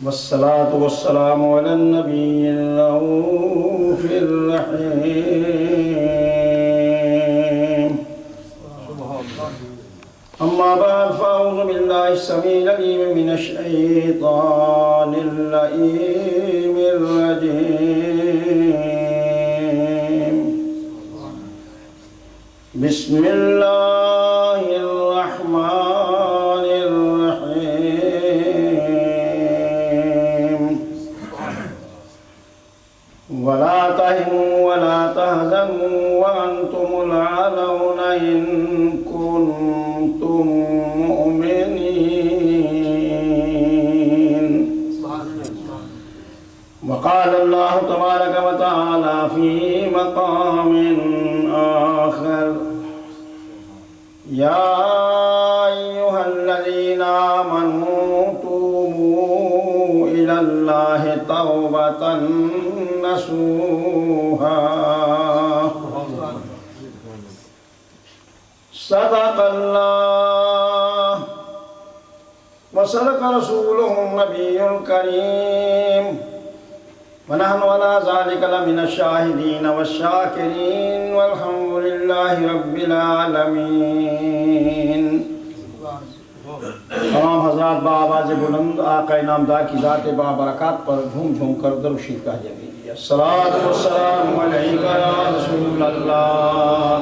والصلاة والسلام على النبي الرؤوف الرحيم. أما بعد فأعوذ بالله السميع العليم من الشيطان اللئيم الرجيم. بسم الله الرحمن الرحيم. ولا تهنوا ولا تحزنوا وأنتم الأعلون إن كنتم مؤمنين. وقال الله تبارك وتعالى في مقام آخر: يا أيها الذين آمنوا توبوا إلى الله توبة نصوحا. صدق الله وصدق رسوله النبي الكريم. ونحن على ذلك لمن الشاهدين والشاكرين والحمد لله رب العالمين. تمام حضرات بآواز بلند آقا نامدار کی ذات بابرکات پر جھوم جھوم کر درود شریف کہا جائے. الصلاۃ والسلام علیک یا رسول اللہ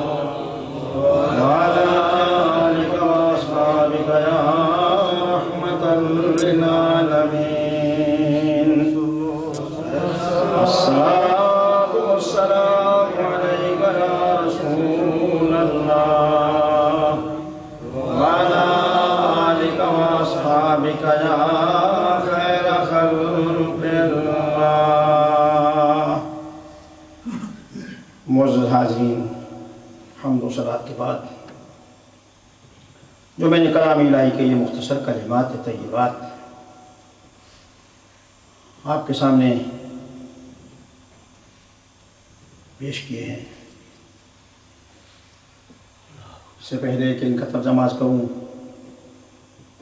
وعلی آلک واصحابک یا رحمۃ للعالمین. الصلاۃ والسلام علیک یا رسول اللہ وعلی آلک واصحابک یا خیر خلق اللہ. معزز حاضرین، حمد و صلوات کے بعد جو میں نے کلام الہی کے یہ مختصر کلمات طیبات آپ کے سامنے پیش کیے ہیں، اس سے پہلے کہ ان کا ترجمہ عرض کروں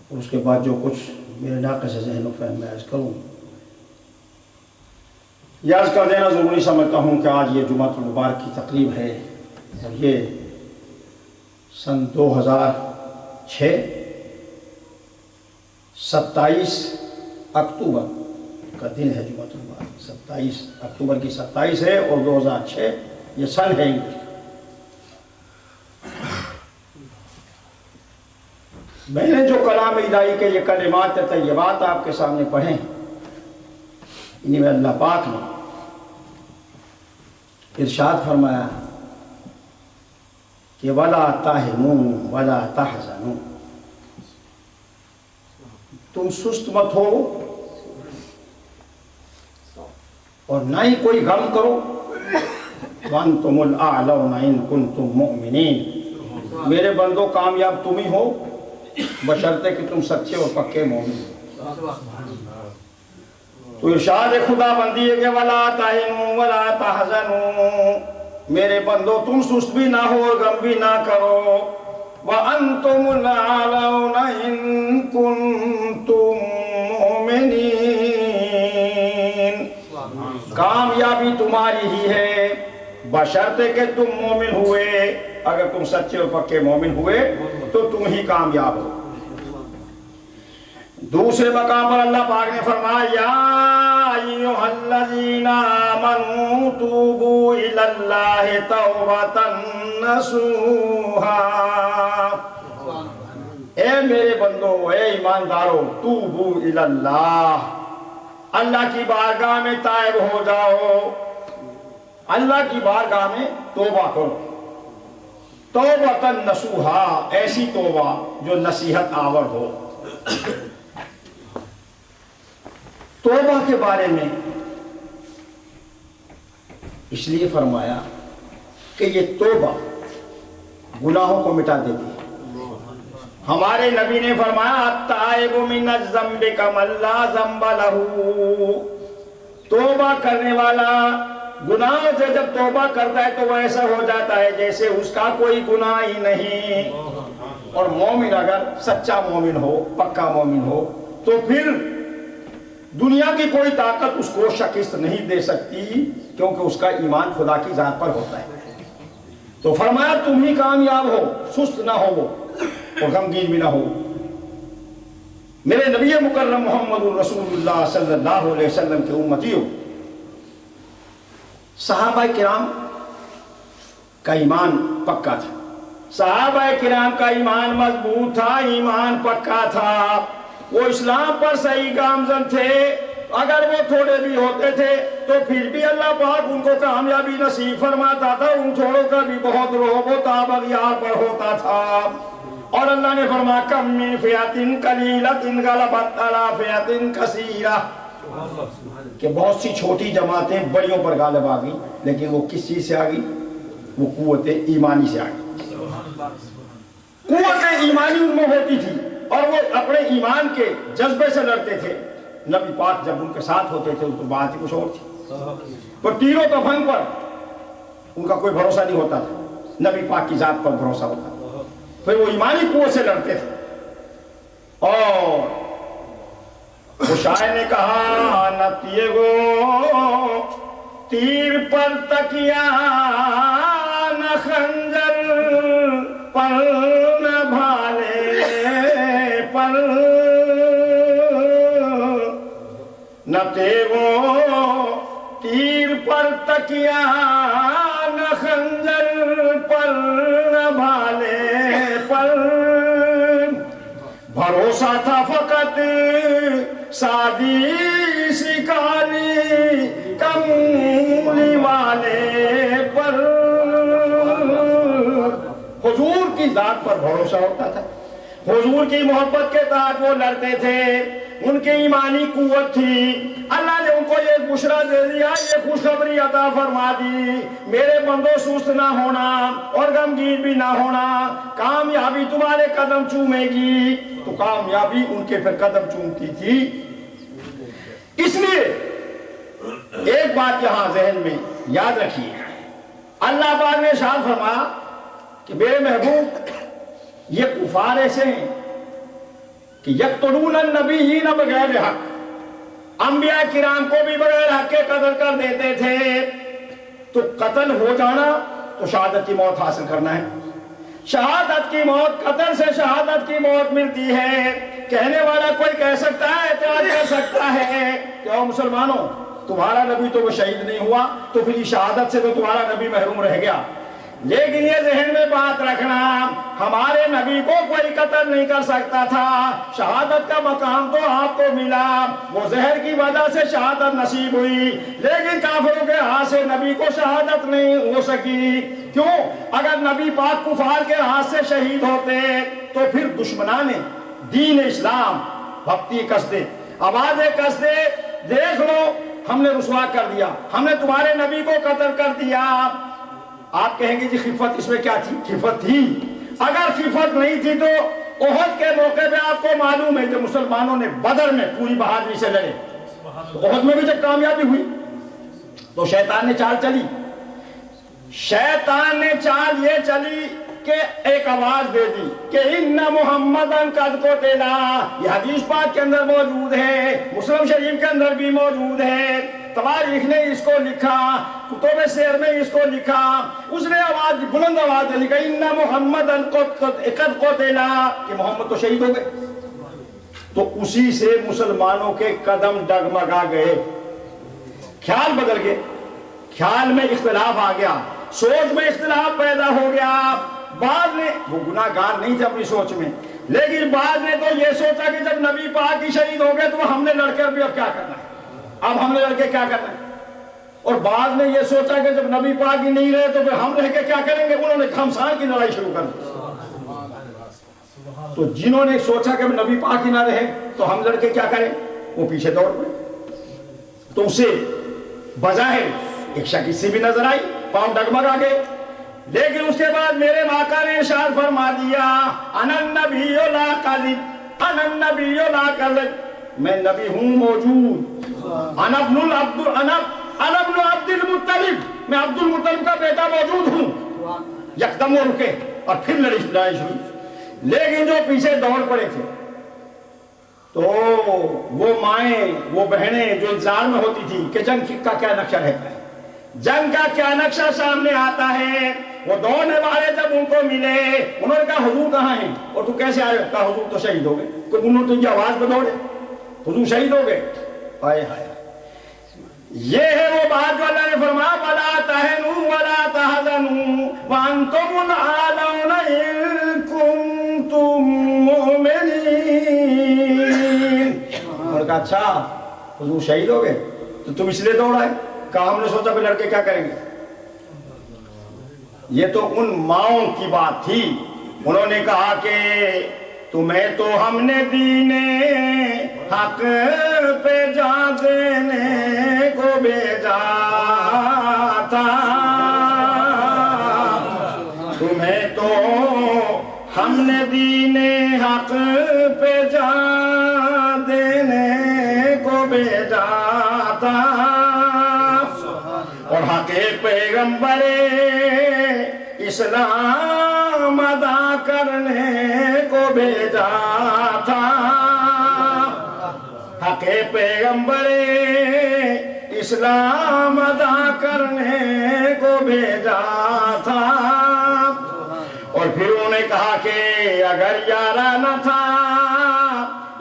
اور اس کے بعد جو کچھ میرے ناقص ذہن و فہم میں عرض کروں، یہ عرض کر دینا ضروری سمجھتا ہوں کہ آج یہ جمعۃ المبارک کی تقریب ہے اور یہ سن 2006 27 اکتوبر کا دن ہے. جمعۃ المبارک 27 اکتوبر کی 27 ہے اور 2006 یہ سن ہے انگلش. میں نے جو کلام الہی کے یہ کلمات طیبات آپ کے سامنے پڑھے انہیں میں اللہ پاک نے ارشاد فرمایا کہ وَلَا تَهِنُوا وَلَا تَحْزَنُوا، تم سست مت ہو اور نہ ہی کوئی غم کرو. وَأَنْتُمُ الْأَعْلَوْنَ إِن كُنتُم مُؤْمِنِينَ، میرے بندو کامیاب تم ہی ہو بشرطے کہ تم سچے اور پکے مومن ہو. تو ارشاد خدا بندی ہے کہ وَلَا تَهِنُوا وَلَا تَحْزَنُوا، میرے بندو تم سست بھی نہ ہو اور غم بھی نہ کرو. وَأَنْتُمُ الْأَعْلَوْنَ إِن كُنتُم مُؤْمِنِينَ، کامیابی تمہاری ہی ہے بشرطے کہ تم مومن ہوئے. اگر تم سچے اور پکے مومن ہوئے تو تم ہی کامیاب ہو. دوسرے مقام پر اللہ پاک نے فرمایا یا ایھا الذین آمنوا توبوا الی اللہ توبۃ نصوحا. اے میرے بندو، اے ایماندارو، توبوا الی اللہ، اللہ کی بارگاہ میں تائب ہو جاؤ، اللہ کی بارگاہ میں توبہ کرو. توبۃ نصوحا، ایسی توبہ جو نصیحت آور ہو. توبہ کے بارے میں اس لیے فرمایا کہ یہ توبہ گناہوں کو مٹا دیتی ہے. ہمارے نبی نے فرمایا التائب من الذنب کمن لا ذنب لہ، توبہ کرنے والا گناہ سے جب توبہ کرتا ہے تو وہ ایسا ہو جاتا ہے جیسے اس کا کوئی گناہ ہی نہیں. اور مومن اگر سچا مومن ہو، پکا مومن ہو، تو پھر دنیا کی کوئی طاقت اس کو شکست نہیں دے سکتی، کیونکہ اس کا ایمان خدا کی ذات پر ہوتا ہے۔ تو فرمایا تم ہی کامیاب ہو، سست نہ ہو اور غمگین بھی نہ ہو۔ میرے نبی مکرم محمد رسول اللہ صلی اللہ علیہ وسلم کے امتیوں، صحابہ کرام کا ایمان پکا تھا، صحابہ کرام کا ایمان مضبوط تھا، ایمان پکا تھا، وہ اسلام پر صحیح گامزن تھے۔ اگر وہ تھوڑے بھی ہوتے تھے تو پھر بھی اللہ پاک ان کو کامیابی نصیب فرماتا تھا، ان تھوڑوں کا بھی بہت روب و تاب اغیار پر ہوتا تھا۔ اور اللہ نے فرمایا کم من فئۃ قلیلۃ غلبت علی فئۃ کثیرہ، کہ بہت سی چھوٹی جماعتیں بڑیوں پر غالب آ گئی، لیکن وہ کس چیز سے آ گئی؟ وہ قوت ایمانی سے آ گئی۔ قوت ایمانی ان میں ہوتی تھی اور وہ اپنے ایمان کے جذبے سے لڑتے تھے۔ نبی پاک جب ان کے ساتھ ہوتے تھے تو بات ہی کچھ اور تھی، پر تیروں کفن پر ان کا کوئی بھروسہ نہیں ہوتا تھا، نبی پاک کی ذات پر بھروسہ ہوتا تھا، پھر وہ ایمانی قوت سے لڑتے تھے۔ اور وہ شاعر نے کہا نہ تیگو تیر پر تکیا، نہ خنجر پر نہ بھالے پر، نہ تیگو تیر پر تکیا، نہ خنجر پر نہ بھالے پر، بھروسہ تھا فقط سادی سی کالی کملی والے پر۔ حضور کی ذات پر بھروسہ ہوتا تھا، حضور کی محبت کے تحت وہ لڑتے تھے، ان کی ایمانی قوت تھی۔ اللہ نے ان کو یہ بشرا دے دیا، یہ خوشخبری عطا فرما دی، میرے بندوں سست نہ ہونا اور غمگین بھی نہ ہونا، کامیابی تمہارے قدم چومے گی۔ تو کامیابی ان کے پھر قدم چومتی تھی۔ اس لیے ایک بات یہاں ذہن میں یاد رکھیے، اللہ پاک نے ارشاد فرمایا کہ میرے محبوب یہ کفار ایسے ہیں کہ یقتلون النبیین بغیر حق، انبیاء کرام کو بھی بغیر حق کے قتل کر دیتے تھے۔ تو قتل ہو جانا تو شہادت کی موت حاصل کرنا ہے، شہادت کی موت، قتل سے شہادت کی موت ملتی ہے۔ کہنے والا کوئی کہہ سکتا ہے، اعتراض کر سکتا ہے کہ او مسلمانوں تمہارا نبی تو وہ شہید نہیں ہوا، تو پھر شہادت سے تو تمہارا نبی محروم رہ گیا۔ لیکن یہ ذہن میں بات رکھنا، ہمارے نبی کو کوئی قتل نہیں کر سکتا تھا، شہادت کا مقام تو آپ کو ملا، وہ زہر کی وجہ سے شہادت نصیب ہوئی، لیکن کافروں کے ہاتھ سے نبی کو شہادت نہیں ہو سکی۔ کیوں؟ اگر نبی پاک کفار کے ہاتھ سے شہید ہوتے تو پھر دشمنان دین اسلام بھکتی کستے، آوازیں کستے، دیکھ لو ہم نے رسوا کر دیا، ہم نے تمہارے نبی کو قتل کر دیا۔ آپ کہیں گے جی خفت اس میں کیا تھی؟ خفت تھی، اگر خفت نہیں تھی تو احد کے موقع پہ آپ کو معلوم ہے کہ مسلمانوں نے بدر میں پوری بہادری سے لڑے، تو احد میں بھی جب کامیابی ہوئی تو شیطان نے چال چلی، شیطان نے چال یہ چلی کہ ایک آواز دے دی کہ ان محمدن قد قتل، یہ حدیث پاک کے اندر موجود ہے، مسلم شریف کے اندر بھی موجود ہے، تواریخ نے اس کو لکھا، کتب سیر میں اس کو لکھا، اس نے آواز بلند آواز دے لکھا ان محمدن قد قتل، کہ محمد تو شہید ہو گئے۔ تو اسی سے مسلمانوں کے قدم ڈگمگا گئے، خیال بدل گئے، خیال میں اختلاف آ گیا، سوچ میں اختلاف پیدا ہو گیا۔ بعد نے وہ گناہ گار نہیں تھے اپنی سوچ میں، لیکن بعد نے تو یہ سوچا کہ جب نبی پاک ہی شہید ہو گئے تو ہم نے لڑ کر بھی اب کیا کرنا ہے، اب ہم نے لڑ کے کیا کرنا ہے۔ اور بعد نے یہ سوچا کہ جب نبی پاک ہی نہیں رہے تو پھر ہم رہ کے کیا کریں گے، انہوں نے گھمسان کی لڑائی شروع کر دی۔ تو جنہوں نے سوچا کہ نبی پاک ہی نہ رہے تو ہم لڑ کے کیا کریں، وہ پیچھے دوڑ پڑے۔ تو اسے بظاہر ایک شکی سی بھی نظر آئی، پاؤں ڈگمگا گئے، لیکن اس کے بعد میرے آقا نے ارشاد فرما دیا انا النبی لا کذب، انا النبی لا کذب، میں نبی ہوں موجود، انا ابن عبد المطلب، میں عبد المطلب کا بیٹا موجود ہوں۔ یکدم وہ رکے اور پھر لڑائی شروع، لیکن جو پیچھے دوڑ پڑے تھے تو وہ مائیں وہ بہنیں جو انتظار میں ہوتی تھی کہ جنگ کا کیا نقشہ رہتا ہے، جنگ کا کیا نقشہ سامنے آتا ہے، وہ دوڑنے والے جب ان کو ملے انہوں نے کہا حضور کہاں ہیں، اور تو کیسے آئے؟ کہا حضور تو شہید ہو گئے، کہ انہوں نے تجھے آواز پہ دوڑے، حضور شہید ہو گئے۔ ہائے ہائے، یہ ہے وہ بات جو اللہ نے فرمایا وَلَا تَهِنُوا وَلَا تَحْزَنُوا وَأَنْتُمُ الْأَعْلَوْنَ إِن كُنتُم مُّؤْمِنِينَ۔ اور کہا اچھا حضور شہید ہو گئے تو تم اس لیے دوڑ آئے؟ کہا ہم نے سوچا کہ لڑکے کیا کریں گے۔ یہ تو ان ماؤں کی بات تھی، انہوں نے کہا کہ تمہیں تو ہم نے دین حق پہ جان دینے کو بھیجا تھا، تمہیں تو ہم نے دین حق پہ جان دینے کو بھیجا تھا، اور حق پیغمبر اسلام ادا کرنے کو بھیجا تھا، حق پیغمبر اسلام ادا کرنے کو بھیجا تھا۔ اور پھر انہوں نے کہا کہ اگر یارانہ تھا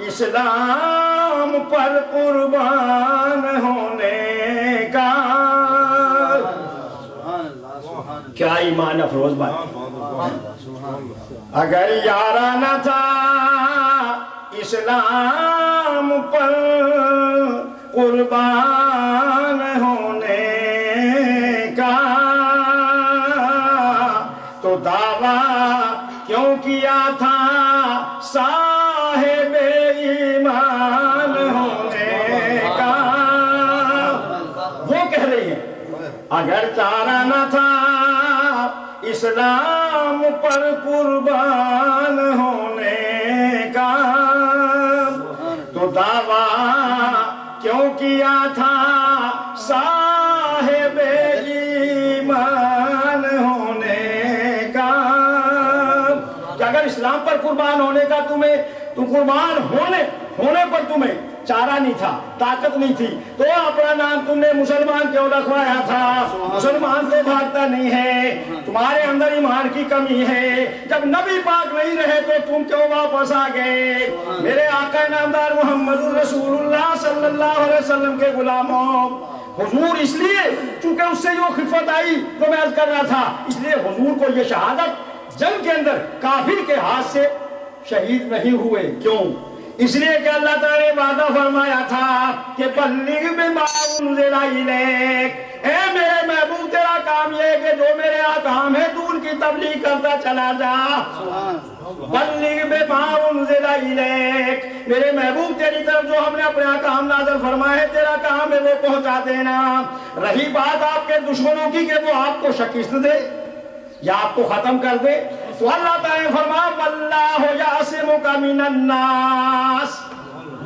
اسلام پر قربان ہونے کا، کیا ایمان افروز بات، اگر یارانہ تھا اسلام پر قربان ہونے کا، تو دعویٰ کیوں کیا تھا صاحب ایمان ہونے کا؟ وہ کہہ رہی ہیں اگر چارہ نہ تھا اسلام پر قربان ہونے کا، تو دعویٰ کیوں کیا تھا صاحب ایمان ہونے کا؟ کہ اگر اسلام پر قربان ہونے کا تم قربان ہونے پر تمہیں چارہ نہیں تھا، طاقت نہیں تھی، تو اپنا نام تم نے مسلمان کیوں رکھوایا تھا؟ مسلمان تو بھاگتا نہیں ہے، تمہارے اندر ایمان کی کمی ہے، جب نبی پاک نہیں رہے تو تم کیوں واپس آ گئے؟ میرے آقا نامدار محمد رسول اللہ صلی اللہ علیہ وسلم کے غلاموں، حضور اس لیے چونکہ اس سے جو خفت آئی تو میں عرض کر رہا تھا، اس لیے حضور کو یہ شہادت جنگ کے اندر کافر کے ہاتھ سے شہید نہیں ہوئے۔ کیوں؟ اس لیے کہ اللہ تعالیٰ نے وعدہ فرمایا تھا کہ بلغ بما انزل الیک، اے میرے محبوب تیرا کام یہ ہے کہ جو میرے احکام ہے تو ان کی تبلیغ کرتا چلا جا۔ بلغ بما انزل الیک، میرے محبوب تیری طرف جو ہم نے اپنے احکام نازل فرمائے ہیں تیرا کام ہے وہ پہنچا دینا۔ رہی بات آپ کے دشمنوں کی کہ وہ آپ کو شکست دے یا آپ کو ختم کر دے، تو اللہ تعالیٰ نے فرمایا واللہ یعصمک من الناس،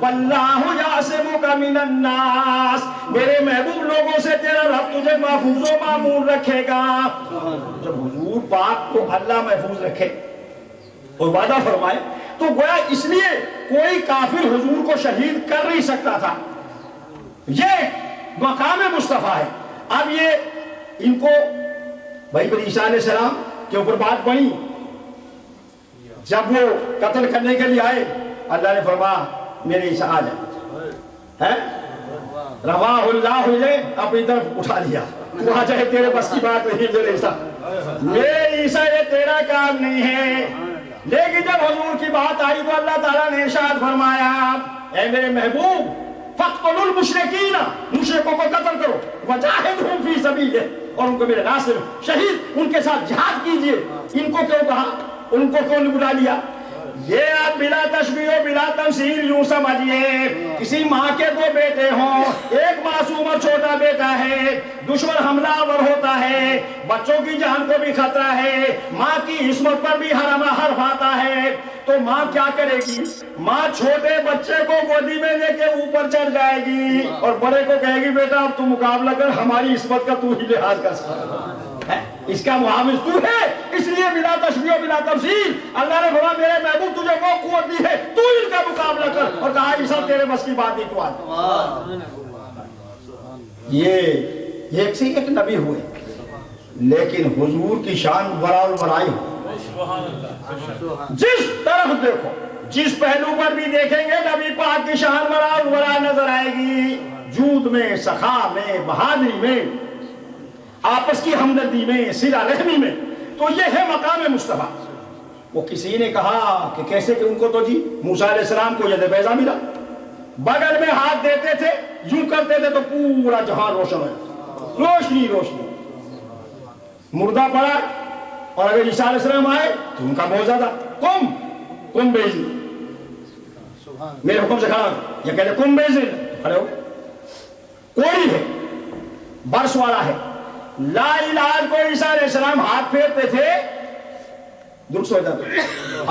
واللہ یعصمک من الناس، میرے محبوب لوگوں سے تیرا رب تجھے محفوظ و معمول رکھے گا۔ جب حضور پاک کو اللہ محفوظ رکھے اور وعدہ فرمائے تو گویا اس لیے کوئی کافر حضور کو شہید کر نہیں سکتا تھا، یہ مقام مصطفیٰ ہے۔ اب یہ ان کو بھائی بنی عیسیٰ علیہ السلام کے اوپر بات بنی، جب وہ قتل کرنے کے لیے آئے اللہ نے فرمایا میرے عیسیٰ آ جائے، رواہ اللہ علیہ اپنی طرف اٹھا لیا، تو آ جائے تیرے بس کی بات نہیں میرے عیسیٰ، میرے عیسیٰ یہ تیرا کام نہیں ہے۔ لیکن جب حضور کی بات آئی تو اللہ تعالیٰ نے ارشاد فرمایا اے میرے محبوب فَاقْتُلُوا الْمُشْرِكِينَ، مشرکوں کو قتل کرو، وَجَاهِدْهُمْ فِي سَبِيلِهِ، اور ان کو میرے راستے میں شہید ان کے ساتھ جہاد کیجئے۔ ان کو کیوں کہا؟ ان کو کیوں بلا لیا؟ یہ آپ بلا تشبیہ و بلا تمثیل یوں سمجھئے کسی ماں کے دو بیٹے ہوں، ایک معصوم اور چھوٹا بیٹا ہے، دشمن حملہ آور ہوتا ہے، بچوں کی جان کو بھی خطرہ ہے، ماں کی عصمت پر بھی حرف آتا ہے، تو ماں کیا کرے گی؟ ماں چھوٹے بچے کو گودی میں لے کے اوپر چڑھ جائے گی اور بڑے کو کہے گی بیٹا اب تو مقابلہ کر، ہماری عصمت کا تو ہی لحاظ کر سکتا ہے، اس کا محافظ تو ہے۔ اس لیے بلا تشبیہ بلا تمثیل اللہ نے فرمایا میرے محبوب تجھے وہ قوت دی ہے تو ان کا مقابلہ کر، اور کہا تیرے بس کی بات نہیں تو آ جا۔ یہ ایک سے ایک نبی ہوئے، لیکن حضور کی شان ورا الورائی ہو، جس طرف دیکھو، جس پہلو پر بھی دیکھیں گے نبی پاک کی شان ورا الورا نظر آئے گی، جود میں، سخا میں، بہادری میں، آپس کی ہمدردی میں، صلہ رحمی میں۔ تو یہ ہے مقام مصطفیٰ۔ وہ کسی نے کہا کہ کیسے کہ ان کو تو جی موسیٰ علیہ السلام کو ید بیضا ملا، بغل میں ہاتھ دیتے تھے، یوں کرتے تھے تو پورا جہاں روشن ہے، روشنی روشنی۔ مردہ پڑا اور اگر عیسیٰ علیہ السلام آئے تو ان کا موجزہ تھا، کم بیزی، میرے حکم سے کھڑا ہو، یہ کہتے کم بیزی، کھڑے ہو۔ کوئی ہے، برس والا ہے، لا الہ کو عیسیٰ علیہ السلام ہاتھ پھیرتے تھے، درست ہو جاتا۔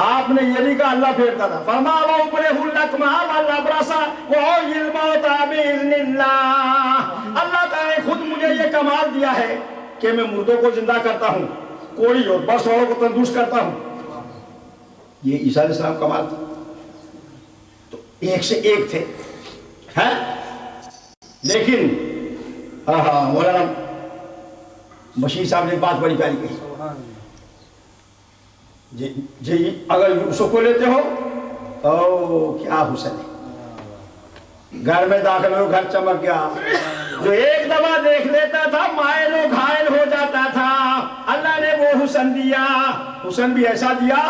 آپ نے یہ نہیں کہا اللہ پھیرتا تھا، فرما وَأُبْرِئُ الْأَكْمَحَ وَالْأَبْرَصَ وَأُحْيِي الْمَوْتَىٰ بِإِذْنِ اللَّهِ۔ اللہ تعالیٰ نے خود مجھے یہ کمال دیا ہے کہ میں مردوں کو زندہ کرتا ہوں، کوڑی اور برس والوں کو تندرست کرتا ہوں۔ یہ عیسیٰ علیہ السلام کمال تھا۔ تو ایک سے ایک تھے، ہے؟ لیکن مولانا بشیر صاحب نے بات بڑی پیاری کہی، جی اگر یوسف کو لیتے ہو تو کیا حسن ہے، گھر میں داخل ہو گھر چمک گیا، جو ایک دفعہ دیکھ لیتا تھا مائل و گھائل ہو جاتا تھا، اللہ نے وہ حسن دیا، حسن بھی ایسا دیا،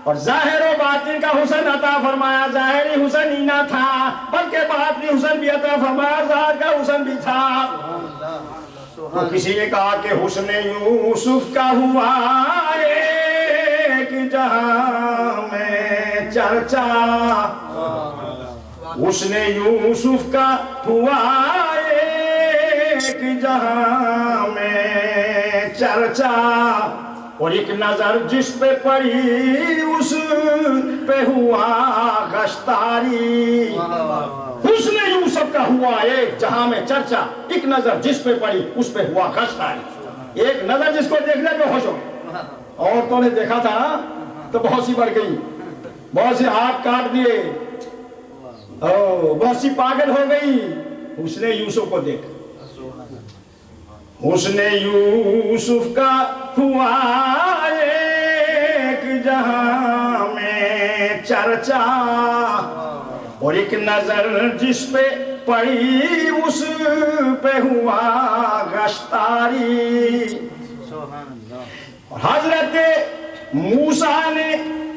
اور ظاہر و باطن کا حسن عطا فرمایا۔ ظاہری حسن ہی نہ تھا بلکہ باطنی حسن بھی عطا فرمایا، ظاہر کا حسن بھی تھا۔ تو کسی نے کہا کہ حسن یوسف کا ہوا ایک جہاں میں چرچا، حسن یوسف کا ہوا ایک جہاں میں چرچا، اور ایک نظر جس پہ پڑی اس پہ ہوا گشتاری۔ حسن یوسف کا ہوا ایک جہاں میں چرچا، ایک نظر جس پہ پڑی اس پہ ہوا گشتاری۔ ایک نظر جس کو دیکھ لے تو خوش ہو۔ عورتوں نے دیکھا تھا تو بہت سی بڑھ گئی، بہت سے ہاتھ کاٹ دیے، بہت سی پاگل ہو گئی حسن یوسف کو دیکھ۔ حسن یوسف کا ہوا ایک جہاں میں چرچا، اور ایک نظر جس پہ پڑی اس پہ ہوا گشتاری۔ حضرت موسیٰ نے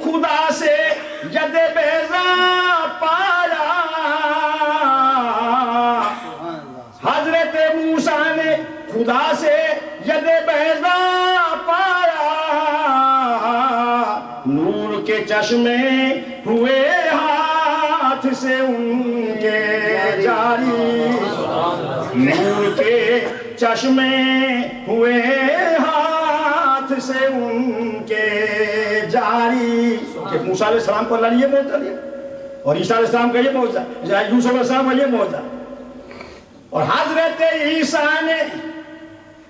خدا سے ید بیضا پایا، حضرت موسیٰ نے خدا سے ید بیضا پایا، نور کے چشمے ہوئے ہاتھ سے ان کے جاری، نور کے چشمے ہوئے ہاتھ سے ان کے جاری۔ کہ موسیٰ علیہ السلام کو اللہ نے یہ معجزہ دیا، اور عیسیٰ علیہ السلام کا یہ معجزہ، یوسف علیہ السلام کا یہ معجزہ، اور حضرت عیسیٰ نے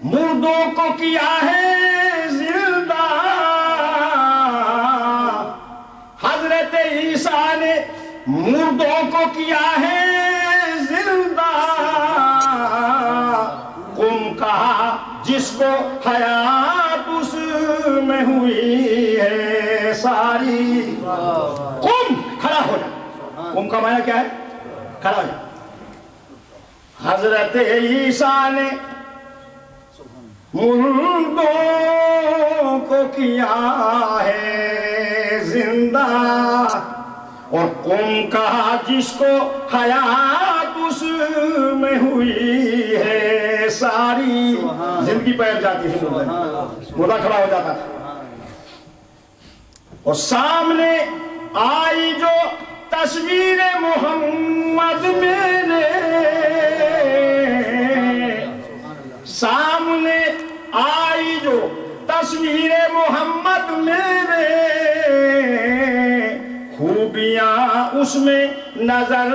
مردوں کو کیا ہے زندہ، حضرت عیسیٰ نے مردوں کو کیا ہے زندہ، قم کہا جس کو حیات اس میں ہوئی ہے ساری۔ قم کھڑا ہو جا، قم کا معنی کیا ہے؟ کھڑا ہو جا۔ حضرت عیسیٰ نے مردوں کو کیا ہے زندہ، اور قم کہا جس کو حیات اس میں ہوئی ہے ساری۔ زندگی پیر جاتی ہے، مردہ کھڑا ہو جاتا تھا، اور سامنے آئی جو تصویر محمد میرے، سامنے آئی جو تصویر محمد میرے، خوبیاں اس میں نظر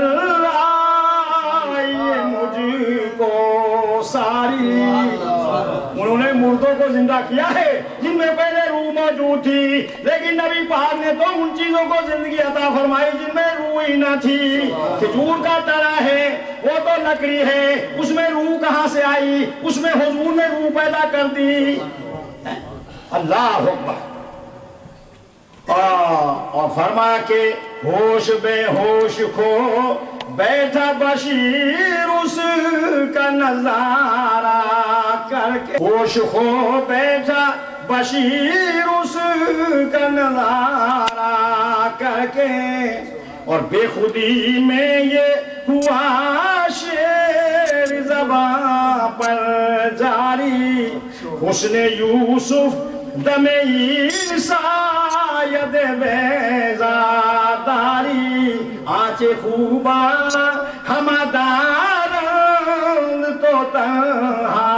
آئی مجھ کو ساری۔ انہوں نے مردوں کو زندہ کیا ہے جن میں پہلے روح موجود تھی، لیکن نبی پاک نے تو ان چیزوں کو زندگی عطا فرمائی جن میں روح ہی نہ تھی۔ کھجور کا ترا ہے وہ تو لکڑی ہے، اس میں روح کہاں سے آئی؟ اس میں حضور نے روح پیدا کر دی۔ اللہ اکبر۔ اور فرمایا کہ ہوش بے ہوش کھو بیٹھا بشیر اس کا نظارہ کر کے، ہوش کھو بیٹھا بشیر اس کا نظارہ کر کے، اور بے خودی میں یہ ہوا شیر زباں پر جاری، حسن یوسف دم عیسیٰ ید بیضا داری، آنچ خوبا ہمدارند تو تنہا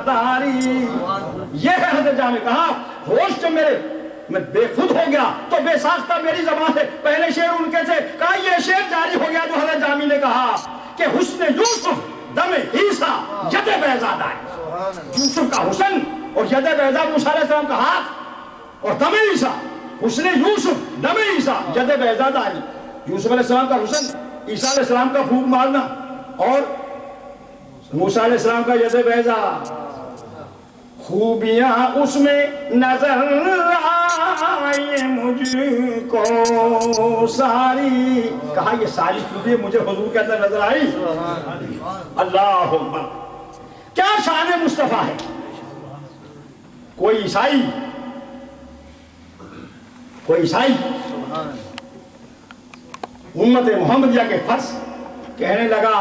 داری۔ یہ ہے حضرت جامع نے کہا ہوش جب میں بے خود ہو گیا تو بے ساختہ میری زبان سے پہلے شعر ان کے تھے، کہا یہ شعر جاری ہو گیا جو حضرت جامع نے کہا کہ حسن یوسف دم عیسیٰ ید بیضا داری، یوسف کا حسن اور ید بیضا موسیٰ علیہ السلام کا ہاتھ، اور دم عیسیٰ، حسن یوسف دم عیسیٰ ید بیضا داری، یوسف علیہ السلام کا حسن، عیسیٰ علیہ السلام کا پھونک مارنا، اور موسیٰ علیہ السلام کا ید بیضا، خوبیاں اس میں نظر آئی مجھ کو ساری، کہا یہ ساری خوبیاں مجھے حضور کے اندر نظر آئی۔ اللہ اکبر، کیا شان مصطفیٰ ہے۔ کوئی عیسائی امت محمدیہ کے فرض کہنے لگا